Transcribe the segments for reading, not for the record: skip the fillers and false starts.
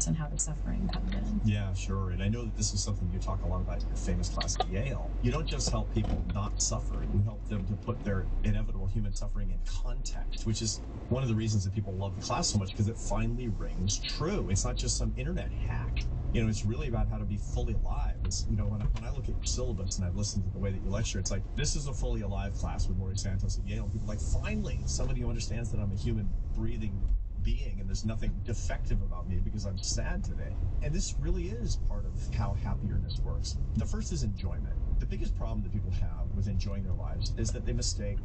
happiness and how does suffering come in? Yeah, sure. And I know that this is something you talk a lot about in your famous class at Yale. You don't just help people not suffer, you help them to put their inevitable human suffering in context, which is one of the reasons that people love the class so much, because it finally rings true. It's not just some internet hack. It's really about how to be fully alive. It's, when I look at your syllabus and I've listened to the way that you lecture, it's like, this is a fully alive class with Laurie Santos at Yale. People are like, finally, somebody who understands that I'm a human breathing being and there's nothing defective about me because I'm sad today. And this really is part of how happiness works. The first is enjoyment. The biggest problem that people have with enjoying their lives is that they mistake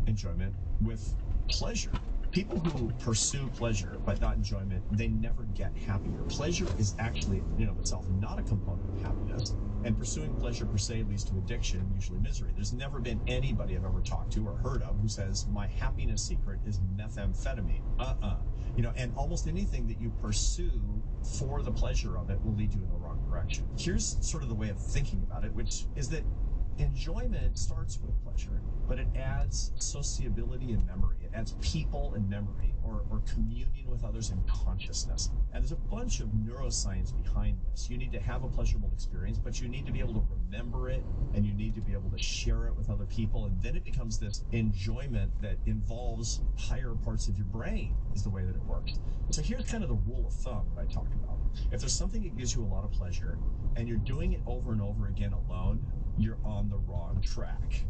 enjoyment with pleasure. People who pursue pleasure but not enjoyment, they never get happier. Pleasure is actually, in and of itself, not a component of happiness. And pursuing pleasure per se leads to addiction, usually misery. There's never been anybody I've ever talked to or heard of who says, my happiness secret is methamphetamine. And almost anything that you pursue for the pleasure of it will lead you in the wrong direction. Here's sort of the way of thinking about it, which is that enjoyment starts with pleasure, but it adds sociability and memory. It adds people and memory, or communion with others and consciousness. And there's a bunch of neuroscience behind this. You need to have a pleasurable experience, but you need to be able to remember it, and you need to be able to share it with other people. And then it becomes this enjoyment that involves higher parts of your brain, is the way that it works. So here's kind of the rule of thumb that I talk about. If there's something that gives you a lot of pleasure, and you're doing it over and over again alone, you're on the wrong track.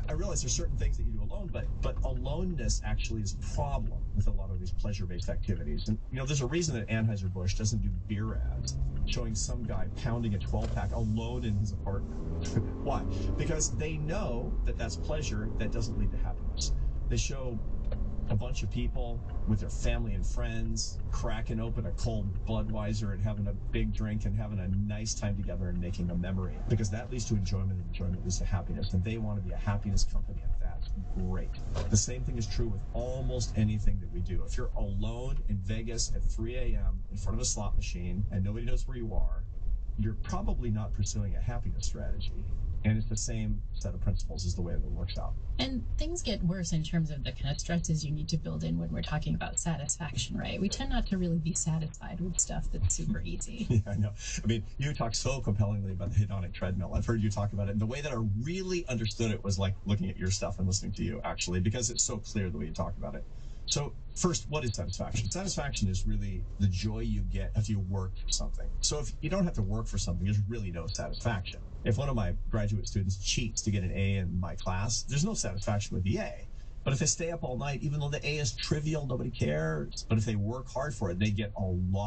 I realize there's certain things that you do alone, but aloneness actually is a problem with a lot of these pleasure-based activities. And, there's a reason that Anheuser-Busch doesn't do beer ads showing some guy pounding a 12-pack alone in his apartment. Why? Because they know that that's pleasure that doesn't lead to happiness. They show a bunch of people with their family and friends cracking open a cold Budweiser and having a big drink and having a nice time together and making a memory, because that leads to enjoyment, and enjoyment leads to happiness, and they want to be a happiness company, and that's great. The same thing is true with almost anything that we do. If you're alone in Vegas at 3 a.m. in front of a slot machine and nobody knows where you are, you're probably not pursuing a happiness strategy. And it's the same set of principles is the way that it works out. And things get worse in terms of the kind of stresses you need to build in when we're talking about satisfaction, right? We tend not to really be satisfied with stuff that's super easy. Yeah, I know. I mean, you talk so compellingly about the hedonic treadmill. I've heard you talk about it. And the way that I really understood it was like looking at your stuff and listening to you, actually, because it's so clear the way you talk about it. So first, what is satisfaction? Satisfaction is really the joy you get if you work for something. So if you don't have to work for something, there's really no satisfaction. If one of my graduate students cheats to get an A in my class, there's no satisfaction with the A. But if they stay up all night, even though the A is trivial, nobody cares. But if they work hard for it, they get a lot.